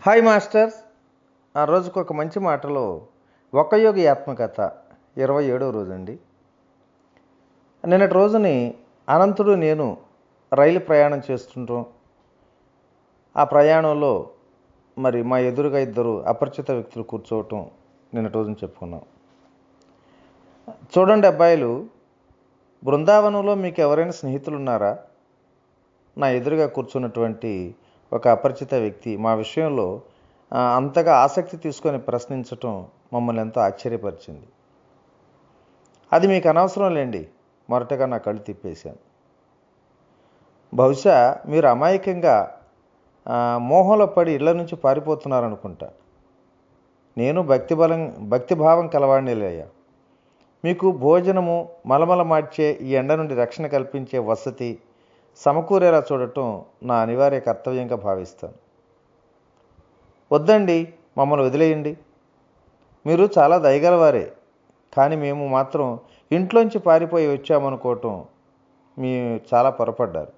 Hi masters. ఆ రోజుకు ఒక మంచి మాటలో ఒక్కయోగి ఆత్మకథ 27వ రోజండి. నిన్నటి రోజుని అనంతుడు నేను రైలు ప్రయాణం చేస్తుంటాం. ఆ ప్రయాణంలో మరి మా ఎదురుగా ఇద్దరు అపరిచిత వ్యక్తులు కూర్చోవటం నిన్నటి రోజున చెప్పుకున్నాం. చూడండి అబ్బాయిలు, బృందావనంలో మీకు ఎవరైనా స్నేహితులు ఉన్నారా? నా ఎదురుగా కూర్చున్నటువంటి ఒక అపరిచిత వ్యక్తి మా విషయంలో అంతగా ఆసక్తి తీసుకొని ప్రశ్నించటం మమ్మల్ని ఎంతో ఆశ్చర్యపరిచింది. అది మీకు అనవసరం లేండి, మొరటగా నా కళ్ళు తిప్పేశాను. బహుశా మీరు అమాయకంగా మోహంలో పడి ఇళ్ల నుంచి పారిపోతున్నారనుకుంటా. నేను భక్తిభావం కలవాడినిలేయ్యా. మీకు భోజనము, మలమల మార్చే ఈ ఎండ నుండి రక్షణ కల్పించే వసతి సమకూరేలా చూడటం నా అనివార్య కర్తవ్యంగా భావిస్తాను. వద్దండి, మమ్మల్ని వదిలేయండి. మీరు చాలా దయగలవారే, కానీ మేము మాత్రం ఇంట్లోంచి పారిపోయి వచ్చామనుకోవటం మీ చాలా పొరపడ్డారు.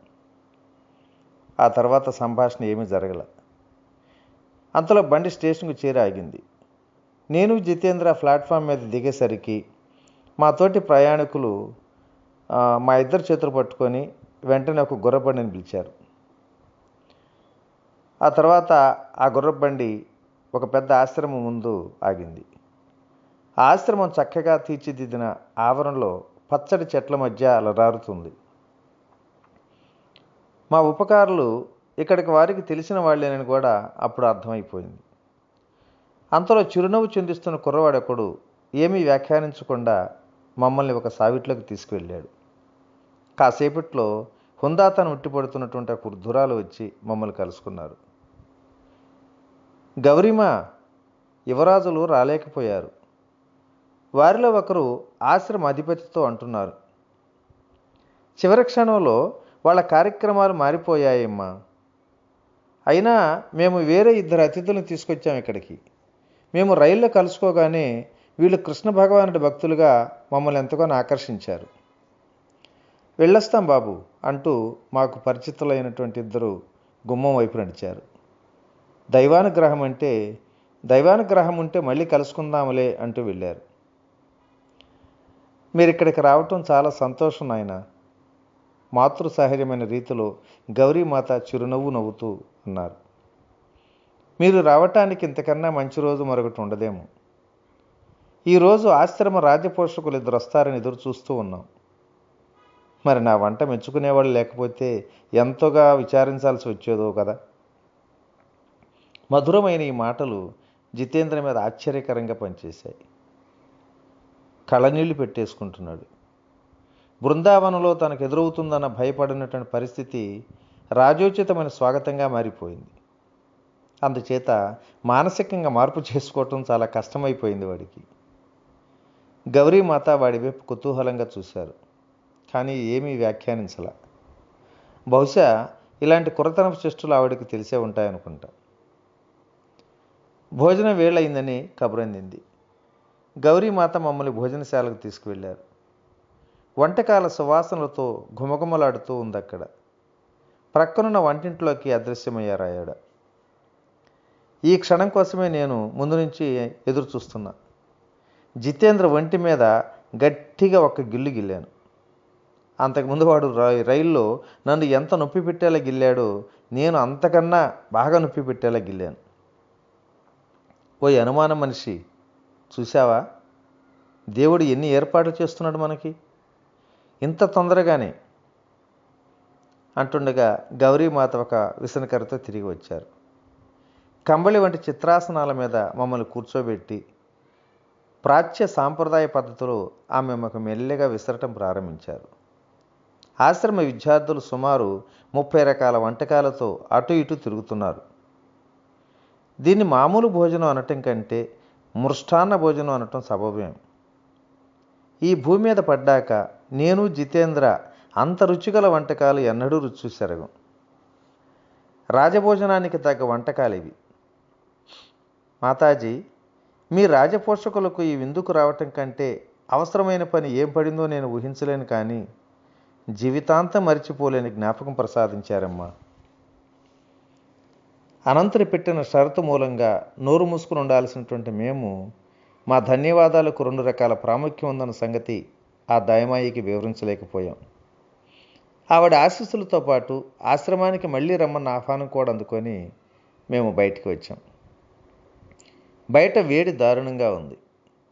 ఆ తర్వాత సంభాషణ ఏమీ జరగల. అంతలో బండి స్టేషన్కు చేరి ఆగింది. నేను జితేంద్ర ప్లాట్ఫామ్ మీద దిగేసరికి మా తోటి ప్రయాణికులు మా ఇద్దరు చేతులు పట్టుకొని వెంటనే ఒక గుర్రబండిని పిలిచారు. ఆ తర్వాత ఆ గుర్రబండి ఒక పెద్ద ఆశ్రమం ముందు ఆగింది. ఆ ఆశ్రమం చక్కగా తీర్చిదిద్దిన ఆవరణలో పచ్చడి చెట్ల మధ్య అలరారుతుంది. మా ఉపకారులు ఇక్కడికి వారికి తెలిసిన వాళ్ళేనని కూడా అప్పుడు అర్థమైపోయింది. అంతలో చిరునవ్వు చిందిస్తున్న కుర్రవాడొకడు ఏమీ వ్యాఖ్యానించకుండా మమ్మల్ని ఒక సావిట్లోకి తీసుకువెళ్ళాడు. కాసేపట్లో హుందాతను ఉట్టిపడుతున్నటువంటి ఒక వృద్ధురాలు వచ్చి మమ్మల్ని కలుసుకున్నారు. గౌరీమ, యువరాజులు రాలేకపోయారు. వారిలో ఒకరు ఆశ్రమ అధిపతితో అంటున్నారు. చివరి క్షణంలో వాళ్ళ కార్యక్రమాలు మారిపోయాయమ్మా. అయినా మేము వేరే ఇద్దరు అతిథులను తీసుకొచ్చాము ఇక్కడికి. మేము రైల్లో కలుసుకోగానే వీళ్ళు కృష్ణ భగవానుడి భక్తులుగా మమ్మల్ని ఎంతగానో ఆకర్షించారు. వెళ్ళొస్తాం బాబు అంటూ మాకు పరిచితులైనటువంటి ఇద్దరు గుమ్మం వైపు నడిచారు. దైవానుగ్రహం ఉంటే మళ్ళీ కలుసుకుందాములే అంటూ వెళ్ళారు. మీరు ఇక్కడికి రావటం చాలా సంతోషం నాయన, మాతృ సహజమైన రీతిలో గౌరీమాత చిరునవ్వు నవ్వుతూ అన్నారు. మీరు రావటానికి ఇంతకన్నా మంచి రోజు మరొకటి ఉండదేమో. ఈరోజు ఆశ్రమ రాజ్యపోషకులు ఇద్దరు వస్తారని ఎదురు చూస్తూ ఉన్నాం. మరి నా వంట మెచ్చుకునేవాళ్ళు లేకపోతే ఎంతోగా విచారించాల్సి వచ్చేదో కదా. మధురమైన ఈ మాటలు జితేంద్ర మీద ఆశ్చర్యకరంగా పనిచేశాయి. కళ్ళనీళ్లు పెట్టేసుకుంటున్నాడు. బృందావనంలో తనకు ఎదురవుతుందన్న భయపడినటువంటి పరిస్థితి రాజోచితమైన స్వాగతంగా మారిపోయింది. అందుచేత మానసికంగా మార్పు చేసుకోవటం చాలా కష్టమైపోయింది వాడికి. గౌరీమాత వాడి వైపు కుతూహలంగా చూశారు, కానీ ఏమీ వ్యాఖ్యానించలా. బహుశా ఇలాంటి కురతనపు చేష్టలు ఆవిడకి తెలిసే ఉంటాయనుకుంటా. భోజనం వేళయిందని కబురందింది. గౌరీమాత మమ్మల్ని భోజనశాలకు తీసుకువెళ్ళారు. వంటకాల సువాసనలతో ఘుమఘుమలాడుతూ ఉంది అక్కడ. ప్రక్కనున్న వంటింట్లోకి అదృశ్యమయ్యారు ఆవిడ. ఈ క్షణం కోసమే నేను ముందు నుంచి ఎదురు చూస్తున్నా. జితేంద్ర ఒంటి మీద గట్టిగా ఒక గిల్లు గిల్లాను. అంతకుముందు వాడు రైల్లో నన్ను ఎంత నొప్పి పెట్టేలా గిల్లాడో నేను అంతకన్నా బాగా నొప్పి పెట్టేలా గిల్లాను. ఓ అనుమానం మనిషి, చూసావా దేవుడు ఎన్ని ఏర్పాట్లు చేస్తున్నాడు మనకి ఇంత తొందరగానే అంటుండగా గౌరీమాత ఒక విసనకరతో తిరిగి వచ్చారు. కంబళి వంటి చిత్రాసనాల మీద మమ్మల్ని కూర్చోబెట్టి ప్రాచ్య సాంప్రదాయ పద్ధతిలో ఆమె మాకు మెల్లిగా విసరటం ప్రారంభించారు. ఆశ్రమ విద్యార్థులు సుమారు 30 రకాల వంటకాలతో అటు ఇటు తిరుగుతున్నారు. దీన్ని మామూలు భోజనం అనటం కంటే మృష్టాన్న భోజనం అనటం సబబేం. ఈ భూమి మీద పడ్డాక నేను జితేంద్ర అంత రుచిగల వంటకాలు ఎన్నడూ రుచి చూసెరగం. రాజభోజనానికి తగ్గ వంటకాలు ఇవి. మాతాజీ, మీ రాజపోషకులకు ఈ విందుకు రావటం కంటే అవసరమైన పని ఏం పడిందో నేను ఊహించలేను, కానీ జీవితాంతం మరిచిపోలేని జ్ఞాపకం ప్రసాదించారమ్మా. అనంతుడు పెట్టిన షరతు మూలంగా నోరు మూసుకుని ఉండాల్సినటువంటి మేము మా ధన్యవాదాలకు 2 రకాల ప్రాముఖ్యం ఉందన్న సంగతి ఆ దయమాయికి వివరించలేకపోయాం. ఆవిడ ఆశీస్సులతో పాటు ఆశ్రమానికి మళ్ళీ రమ్మన్న ఆహ్వానం కూడా అందుకొని మేము బయటికి వచ్చాం. బయట వేడి దారుణంగా ఉంది.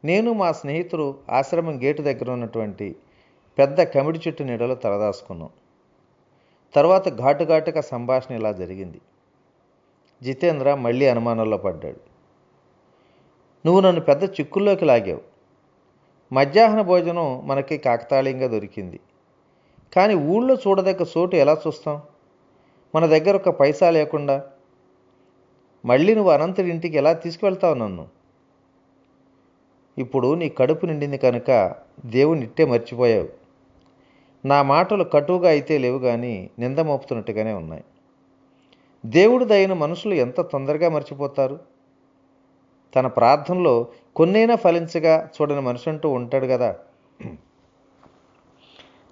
నేను మా స్నేహితుడు ఆశ్రమం గేటు దగ్గర ఉన్నటువంటి పెద్ద కమిడి చెట్టు నీడలో తలదాసుకున్నాం. తర్వాత ఘాటుగా సంభాషణ ఇలా జరిగింది. జితేంద్ర మళ్ళీ అనుమానంలో పడ్డాడు. నువ్వు నన్ను పెద్ద చిక్కుల్లోకి లాగావు. మధ్యాహ్న భోజనం మనకి కాకతాళీయంగా దొరికింది. కానీ ఊళ్ళో చూడదగ్గ చోటు ఎలా చూస్తాం? మన దగ్గర ఒక పైసా లేకుండా మళ్ళీ నువ్వు అనంతుడి ఇంటికి ఎలా తీసుకువెళ్తావు నన్ను? ఇప్పుడు నీ కడుపు నిండింది కనుక దేవుని ఇట్టే మర్చిపోయావు. నా మాటలు కటువుగా అయితే లేవు కానీ నింద మోపుతున్నట్టుగానే ఉన్నాయి. దేవుడు దయను మనుషులు ఎంత తొందరగా మర్చిపోతారు? తన ప్రార్థనలో కొన్నైనా ఫలించగా చూడని మనిషి అంటూ ఉంటాడు కదా.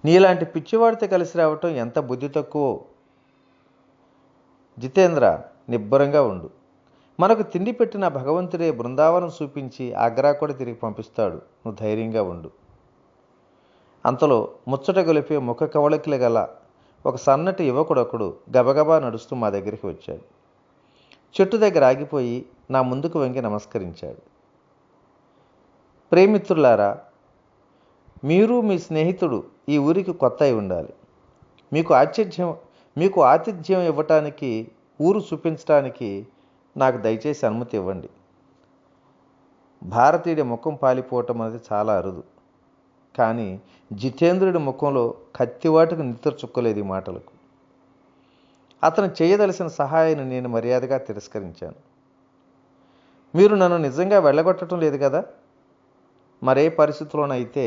నీలాంటి పిచ్చివాడితో కలిసి రావటం ఎంత బుద్ధి తక్కువో. జితేంద్ర, నిబ్బరంగా ఉండు. మనకు తిండి పెట్టిన భగవంతుడే బృందావనం చూపించి ఆగ్రా కూడా తిరిగి పంపిస్తాడు. నువ్వు ధైర్యంగా ఉండు. అంతలో ముచ్చట గొలిపే ముఖ కవళికలు గల ఒక సన్నటి యువకుడొకడు గబగబా నడుస్తూ మా దగ్గరికి వచ్చాడు. చెట్టు దగ్గర ఆగిపోయి నా ముందుకు వంగి నమస్కరించాడు. ప్రేమిత్రులారా, మీరు మీ స్నేహితుడు ఈ ఊరికి కొత్త అయి ఉండాలి. మీకు ఆతిథ్యం ఇవ్వటానికి, ఊరు చూపించడానికి నాకు దయచేసి అనుమతి ఇవ్వండి. భారతీయుడి ముఖం పాలిపోవటం అనేది చాలా అరుదు. కానీ జితేంద్రుడి ముఖంలో కత్తివాటుకు నిద్ర చుక్కలేదు ఈ మాటలకు. అతను చేయదలసిన సహాయాన్ని నేను మర్యాదగా తిరస్కరించాను. మీరు నన్ను నిజంగా వెళ్ళగొట్టడం లేదు కదా? మరే పరిస్థితుల్లోనైతే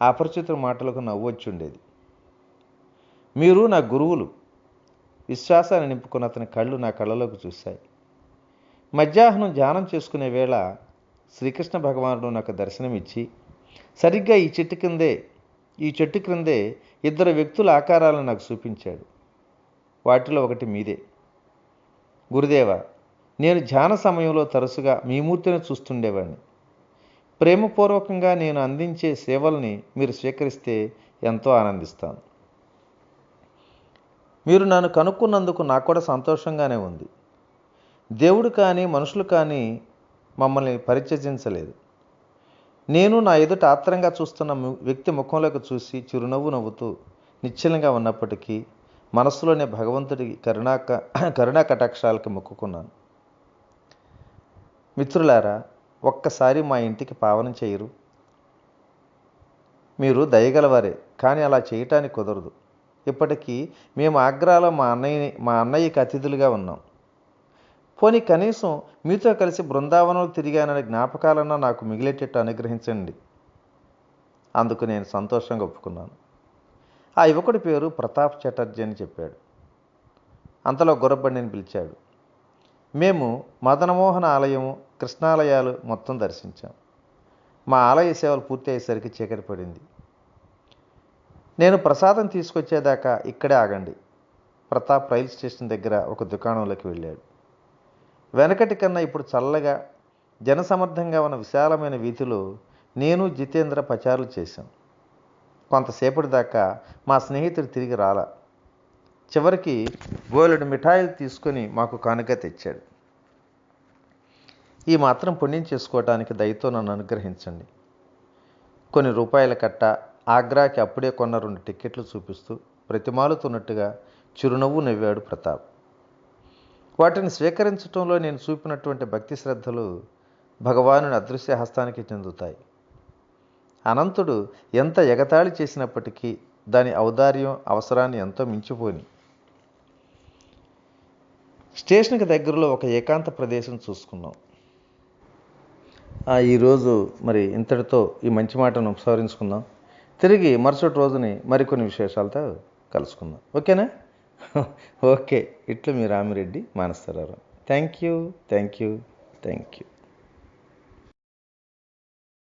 అపరిచితుల మాటలకు నవ్వొచ్చి ఉండేది. మీరు నా గురువులు. విశ్వాసాన్ని నింపుకున్న అతని కళ్ళు నా కళ్ళలోకి చూశాయి. మధ్యాహ్నం ధ్యానం చేసుకునే వేళ శ్రీకృష్ణ భగవానుడు నాకు దర్శనమిచ్చి సరిగ్గా ఈ చెట్టు క్రిందే 2 వ్యక్తుల ఆకారాలను నాకు చూపించాడు. వాటిలో ఒకటి మీదే. గురుదేవ, నేను ధ్యాన సమయంలో తరచుగా మీ మూర్తిని చూస్తుండేవాడిని. ప్రేమపూర్వకంగా నేను అందించే సేవల్ని మీరు స్వీకరిస్తే ఎంతో ఆనందిస్తాను. మీరు నన్ను కనుక్కున్నందుకు నాకు కూడా సంతోషంగానే ఉంది. దేవుడు కానీ మనుషులు కానీ మమ్మల్ని పరిత్యజించలేదు. నేను నా ఎదుట ఆత్రంగా చూస్తున్న వ్యక్తి ముఖంలోకి చూసి చిరునవ్వు నవ్వుతూ నిశ్చలంగా ఉన్నప్పటికీ మనస్సులోనే భగవంతుడి కరుణా కటాక్షాలకి మొక్కుకున్నాను. మిత్రులారా, ఒక్కసారి మా ఇంటికి పావనం చేయరు. మీరు దయగలవారే, కానీ అలా చేయటానికి కుదరదు. ఇప్పటికీ మేము ఆగ్రాలో మా అన్నయ్యకి అతిథులుగా ఉన్నాం. పోనీ కనీసం మీతో కలిసి బృందావనంలో తిరిగాననే జ్ఞాపకాలన్నా నాకు మిగిలేటట్టు అనుగ్రహించండి. అందుకు నేను సంతోషంగా ఒప్పుకున్నాను. ఆ యువకుడి పేరు ప్రతాప్ చటర్జీ అని చెప్పాడు. అంతలో గుర్రబండిని పిలిచాడు. మేము మదనమోహన ఆలయము, కృష్ణాలయాలు మొత్తం దర్శించాం. మా ఆలయ సేవలు పూర్తి అయ్యేసరికి చీకటి పడింది. నేను ప్రసాదం తీసుకొచ్చేదాకా ఇక్కడే ఆగండి. ప్రతాప్ రైలు స్టేషన్ దగ్గర ఒక దుకాణంలోకి వెళ్ళాడు. వెనకటి కన్నా ఇప్పుడు చల్లగా జనసమర్థంగా ఉన్న విశాలమైన వీధిలో నేను జితేంద్ర పచారులు చేశాం. కొంతసేపటి దాకా మా స్నేహితుడు తిరిగి రాలా. చివరికి బోలెడు మిఠాయిలు తీసుకొని మాకు కానుక తెచ్చాడు. ఈ మాత్రం పుణ్యం చేసుకోవటానికి దయతో నన్ను అనుగ్రహించండి. కొన్ని రూపాయల కట్ట, ఆగ్రాకి అప్పుడే కొన్న 2 టిక్కెట్లు చూపిస్తూ ప్రతిమాలుతున్నట్టుగా చిరునవ్వు నవ్వాడు ప్రతాప్. వాటిని స్వీకరించడంలో నేను చూపినటువంటి భక్తి శ్రద్ధలు భగవానుని అదృశ్య హస్తానికి చెందుతాయి. అనంతుడు ఎంత ఎగతాళి చేసినప్పటికీ దాని ఔదార్యం అవసరాన్ని ఎంతో మించిపోని. స్టేషన్కి దగ్గరలో ఒక ఏకాంత ప్రదేశం చూసుకున్నాం. ఈరోజు మరి ఇంతటితో ఈ మంచి మాటను ఉపసంహరించుకుందాం. తిరిగి మరుసటి రోజుని మరికొన్ని విశేషాలతో కలుసుకుందాం. ఓకేనా? ఓకే. ఇట్లు మీ రామిరెడ్డి మానసరావు. Thank you.